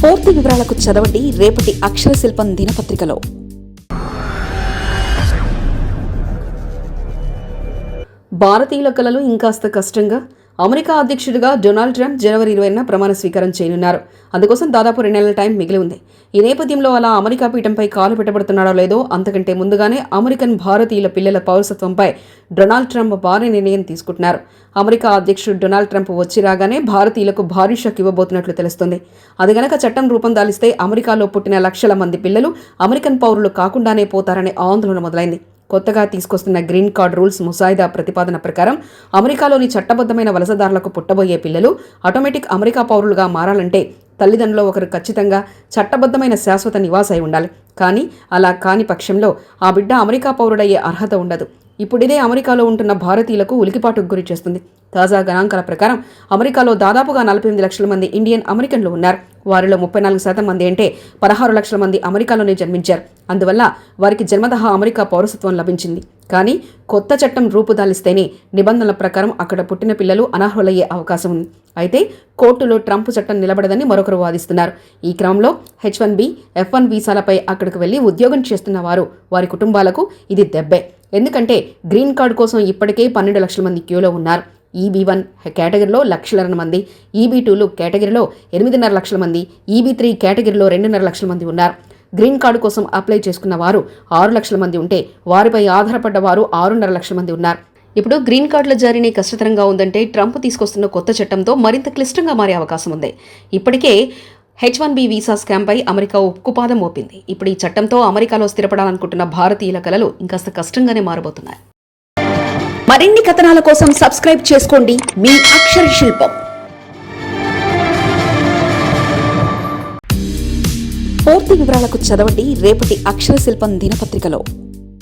పూర్తి వివరాలకు చదవండి రేపటి అక్షర శిల్పం దినపత్రికలో. భారతీయుల కలలు ఇంకాస్త కష్టంగా. అమెరికా అధ్యక్షుడిగా డొనాల్డ్ ట్రంప్ జనవరి 20న ప్రమాణ స్వీకారం చేయనున్నారు. అందుకోసం దాదాపు 2 నెలల టైం మిగిలి ఉంది. ఈ నేపథ్యంలో అలా అమెరికా పీఠంపై కాలు పెట్టబడుతున్నాడో లేదో అంతకంటే ముందుగానే అమెరికన్ భారతీయుల పిల్లల పౌరసత్వంపై డొనాల్డ్ ట్రంప్ భారీ నిర్ణయం తీసుకుంటున్నారు. అమెరికా అధ్యక్షుడు డొనాల్డ్ ట్రంప్ వచ్చి రాగానే భారతీయులకు భారీ షాక్ ఇవ్వబోతున్నట్లు తెలుస్తుంది. అది గనక చట్టం రూపం దాలిస్తే అమెరికాలో పుట్టిన లక్షల మంది పిల్లలు అమెరికన్ పౌరులు కాకుండానే పోతారనే ఆందోళన మొదలైంది. కొత్తగా తీసుకొస్తున్న గ్రీన్ కార్డ్ రూల్స్ ముసాయిదా ప్రతిపాదన ప్రకారం అమెరికాలోని చట్టబద్ధమైన వలసదారులకు పుట్టబోయే పిల్లలు ఆటోమేటిక్ అమెరికా పౌరులుగా మారాలంటే తల్లిదండ్రులు ఒకరు ఖచ్చితంగా చట్టబద్ధమైన శాశ్వత నివాసై ఉండాలి. కానీ అలా కాని పక్షంలో ఆ బిడ్డ అమెరికా పౌరుడయ్యే అర్హత ఉండదు. ఇప్పుడిదే అమెరికాలో ఉంటున్న భారతీయులకు ఉలికిపాటుకు గురి చేస్తుంది. తాజా గణాంకాల ప్రకారం అమెరికాలో దాదాపుగా 48 లక్షల మంది ఇండియన్ అమెరికన్లు ఉన్నారు. వారిలో 34% మంది అంటే 16 లక్షల మంది అమెరికాలోనే జన్మించారు. అందువల్ల వారికి జన్మతః అమెరికా పౌరసత్వం లభించింది. కానీ కొత్త చట్టం రూపుదాలిస్తేనే నిబంధనల ప్రకారం అక్కడ పుట్టిన పిల్లలు అనర్హులయ్యే అవకాశం ఉంది. అయితే కోర్టులో ట్రంప్ చట్టం నిలబడదని మరొకరు వాదిస్తున్నారు. ఈ క్రమంలో H1B, F1 వీసాలపై అక్కడికి వెళ్లి ఉద్యోగం చేస్తున్న వారి కుటుంబాలకు ఇది దెబ్బే. ఎందుకంటే గ్రీన్ కార్డు కోసం ఇప్పటికే 12 లక్షల మంది క్యూలో ఉన్నారు. EB1 కేటగిరీలో లక్షల మంది, EB2 కేటగిరీలో 8.5 లక్షల మంది, EB3 కేటగిరీలో 2.5 లక్షల మంది ఉన్నారు. గ్రీన్ కార్డు కోసం అప్లై చేసుకున్న వారు 6 లక్షల మంది ఉంటే వారిపై ఆధారపడ్డ వారు 6.5 లక్షల మంది ఉన్నారు. ఇప్పుడు గ్రీన్ కార్డుల జారీని కష్టతరంగా ఉందంటే ట్రంప్ తీసుకొస్తున్న కొత్త చట్టంతో మరింత క్లిష్టంగా మారే అవకాశం ఉంది. ఇప్పటికే H1B వీసా స్కామ్పై అమెరికా ఉక్కుపాదం మోపింది. ఇప్పుడు ఈ చట్టంతో అమెరికాలో స్థిరపడాలనుకుంటున్న భారతీయుల కలలు ఇంకాస్త కష్టంగానే మారబోతున్నాయి. మరిన్ని కథనాల కోసం సబ్స్క్రైబ్ చేసుకోండి మీ అక్షర శిల్పం. పూర్తి వివరాలకు చదవండి రేపటి అక్షర శిల్పం దినపత్రికలో.